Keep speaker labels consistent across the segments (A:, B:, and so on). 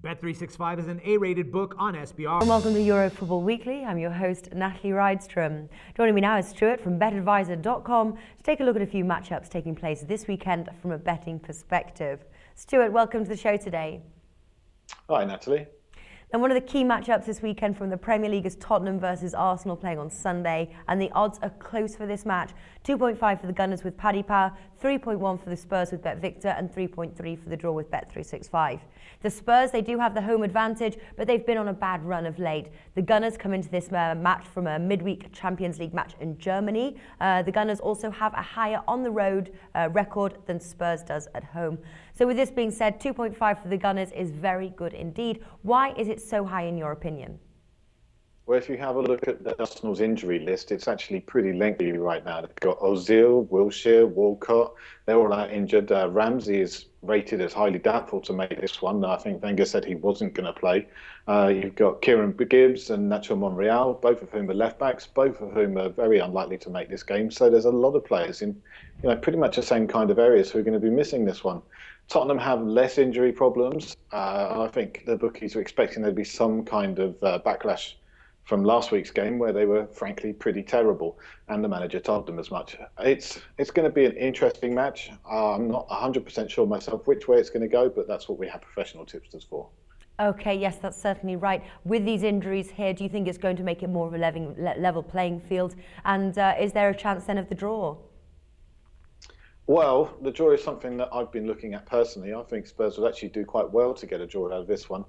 A: Bet365 is an A-rated book on SBR.
B: And welcome to Euro Football Weekly. I'm your host, Natalie Rydstrom. Joining me now is Stuart from BetAdvisor.com to take a look at a few matchups taking place this weekend from a betting perspective. Stuart, welcome to the show today.
C: Hi, Natalie.
B: And one of the key matchups this weekend from the Premier League is Tottenham versus Arsenal playing on Sunday, and the odds are close for this match. 2.5 for the Gunners with Paddy Power, 3.1 for the Spurs with BetVictor, and 3.3 for the draw with Bet365. The Spurs, they do have the home advantage, but they've been on a bad run of late. The Gunners come into this match from a midweek Champions League match in Germany. The Gunners also have a higher on-the-road record than Spurs does at home. So with this being said, 2.5 for the Gunners is very good indeed. Why is it so high in your opinion?
C: Well, if you have a look at the Arsenal's injury list, it's actually pretty lengthy right now. They've got Ozil, Wilshere, Walcott. They're all out injured. Ramsey is rated as highly doubtful to make this one. I think Wenger said he wasn't going to play. You've got Kieran Gibbs and Nacho Monreal, both of whom are left backs, both of whom are very unlikely to make this game. So there's a lot of players in, pretty much the same kind of areas who are going to be missing this one. Tottenham have less injury problems. I think the bookies are expecting there to be some kind of backlash from last week's game where they were frankly pretty terrible, and the manager told them as much. It's going to be an interesting match. I'm not 100% sure myself which way it's going to go, but that's what we have professional tipsters for.
B: Okay, yes, that's certainly right. With these injuries here, do you think it's going to make it more of a level playing field? And is there a chance then of the draw?
C: Well, the draw is something that I've been looking at personally. I think Spurs would actually do quite well to get a draw out of this one.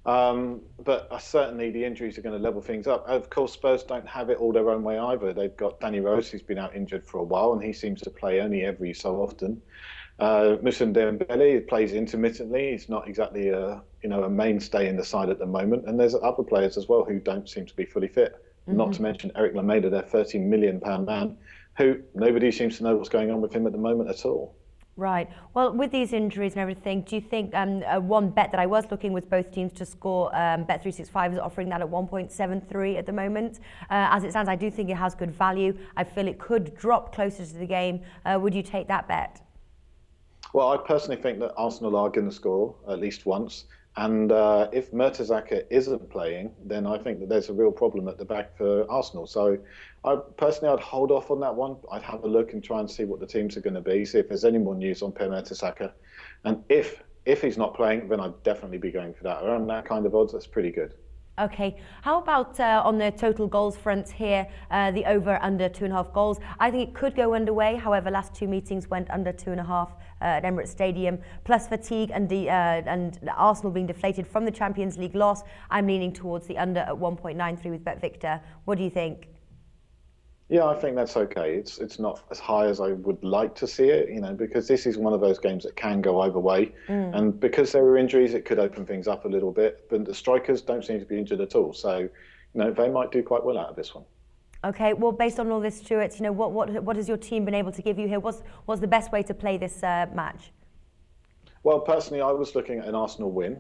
C: But certainly the injuries are going to level things up. Of course, Spurs don't have it all their own way either. They've got Danny Rose, who's been out injured for a while, and he seems to play only every so often. Moussa Dembele plays intermittently. He's not exactly a mainstay in the side at the moment. And there's other players as well who don't seem to be fully fit. Mm-hmm. Not to mention Eric Lamela, their £13 million man, who nobody seems to know what's going on with him at the moment at all.
B: Right. Well, with these injuries and everything, do you think one bet that I was looking with both teams to score, Bet365 is offering that at 1.73 at the moment. As it stands, I do think it has good value. I feel it could drop closer to the game. Would you take that bet?
C: Well, I personally think that Arsenal are going to score at least once. And if Mertesacker isn't playing, then I think that there's a real problem at the back for Arsenal. So I'd hold off on that one. I'd have a look and try and see what the teams are going to be, see if there's any more news on Per Mertesacker. And if he's not playing, then I'd definitely be going for that. Around that kind of odds, that's pretty good.
B: Okay, how about on the total goals front here, the over under 2.5 goals? I think it could go underway. However, last two meetings went under 2.5 at Emirates Stadium. Plus fatigue and Arsenal being deflated from the Champions League loss, I'm leaning towards the under at 1.93 with BetVictor. What do you think?
C: Yeah, I think that's okay. It's not as high as I would like to see it, because this is one of those games that can go either way. And because there were injuries, it could open things up a little bit. But the strikers don't seem to be injured at all. So, they might do quite well out of this one.
B: Okay, well, based on all this, Stuart, what has your team been able to give you here? What's the best way to play this match?
C: Well, personally, I was looking at an Arsenal win,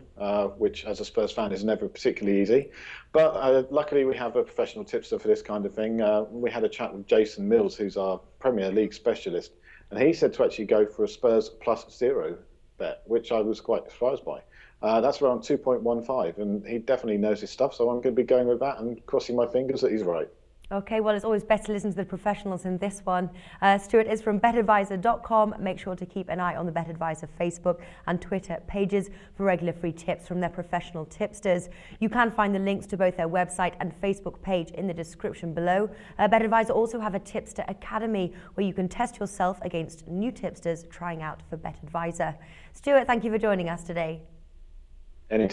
C: which, as a Spurs fan, is never particularly easy. But luckily, we have a professional tipster for this kind of thing. We had a chat with Jason Mills, who's our Premier League specialist, and he said to actually go for a Spurs +0 bet, which I was quite surprised by. That's around 2.15, and he definitely knows his stuff, so I'm going to be going with that and crossing my fingers that he's right.
B: Okay, well, it's always better to listen to the professionals in this one. Stuart is from BetAdvisor.com. Make sure to keep an eye on the BetAdvisor Facebook and Twitter pages for regular free tips from their professional tipsters. You can find the links to both their website and Facebook page in the description below. BetAdvisor also have a Tipster Academy where you can test yourself against new tipsters trying out for BetAdvisor. Stuart, thank you for joining us today.
C: Anytime.